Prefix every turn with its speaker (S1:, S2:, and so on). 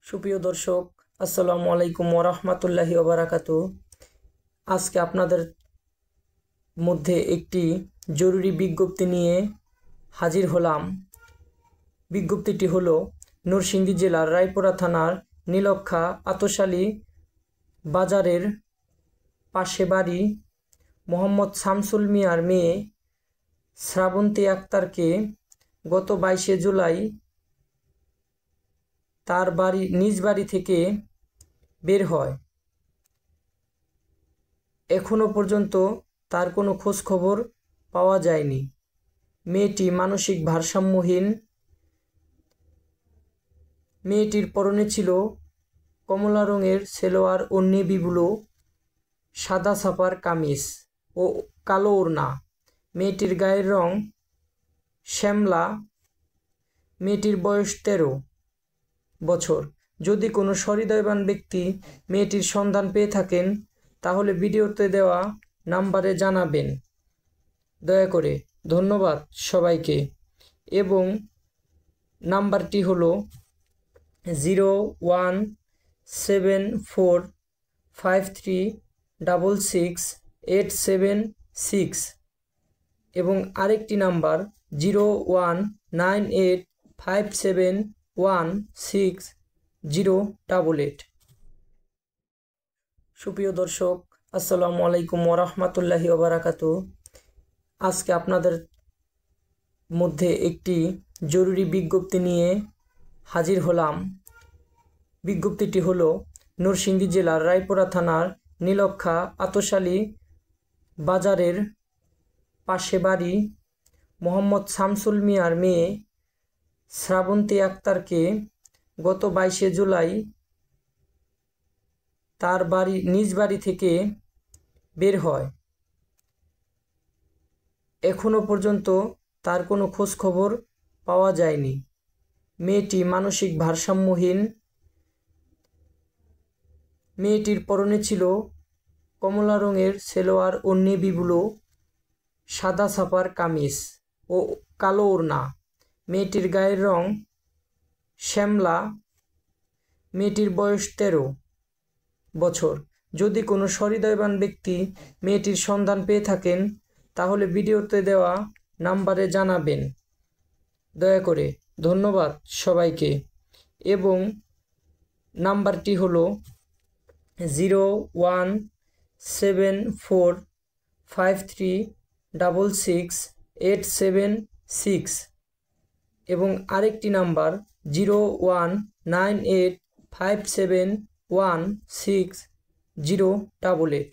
S1: সুপ্রিয় দর্শক, আসসালামু আলাইকুম ওয়া রাহমাতুল্লাহি ওয়া বারাকাতুহু। আজকে আপনাদের মধ্যে একটি জরুরি বিজ্ঞপ্তি নিয়ে হাজির হলাম। বিজ্ঞপ্তিটি হলো, নরসিংদী জেলার রায়পুরা থানার নীলক্ষা আতশালী বাজারের পাশে বাড়ি মোহাম্মদ শামসুল মিয়ার মেয়ে শ্রাবন্তী আক্তারকে গত 22শে জুলাই তার নিজ বাড়ি থেকে বের হয়। এখনো পর্যন্ত তার কোনো খোঁজ খবর পাওয়া যায়নি। মেয়েটি মানসিক ভারসাম্যহীন। মেয়েটির পরনে ছিল কমলা রঙের সেলোয়ার ও নেভি ব্লু সাদা ছাপার কামিজ ও কালো ওড়না। মেয়েটির গায়ের রং শ্যামলা। মেয়েটির বয়স 13 বছর। যদি কোনো সহৃদয়বান ব্যক্তি মেয়েটির সন্ধান পেয়ে থাকেন তাহলে ভিডিওতে দেওয়া নাম্বারে জানাবেন দয়া করে। ধন্যবাদ সবাইকে। এবং নাম্বারটি হলো 01745366876 এবং আরেকটি নাম্বার 01985716088। সুপ্রিয় দর্শক, আসসালামু আলাইকুম ওয়া রাহমাতুল্লাহি ওয়া বারাকাতুহু। আজকে আপনাদের মধ্যে একটি জরুরি বিজ্ঞপ্তি নিয়ে হাজির হলাম। বিজ্ঞপ্তিটি হলো, নরসিংদী জেলার রায়পুরা থানার নীলক্ষা আতশালী বাজারের পাশে বাড়ি মোহাম্মদ শামসুল মিয়ার মেয়ে শ্রাবন্তী আক্তারকে গত 22শে জুলাই তার নিজ বাড়ি থেকে বের হয়। এখনো পর্যন্ত তার কোনো খোঁজ খবর পাওয়া যায়নি। মেয়েটি মানসিক ভারসাম্যহীন। মেয়েটির পরনে ছিল কমলা রঙের সেলোয়ার ও নেভি ব্লু সাদা ছাপার কামিজ ও কালো ওড়না। মেয়েটির গায়ের রং শ্যামলা। মেয়েটির বয়স 13 বছর। যদি কোনো সহৃদয়বান ব্যক্তি মেয়েটির সন্ধান পেয়ে থাকেন তাহলে ভিডিওতে দেওয়া নাম্বারে জানাবেন দয়া করে। ধন্যবাদ সবাইকে। এবং নাম্বারটি হলো 01745366876 এবং আরেকটি নাম্বার 01985716088।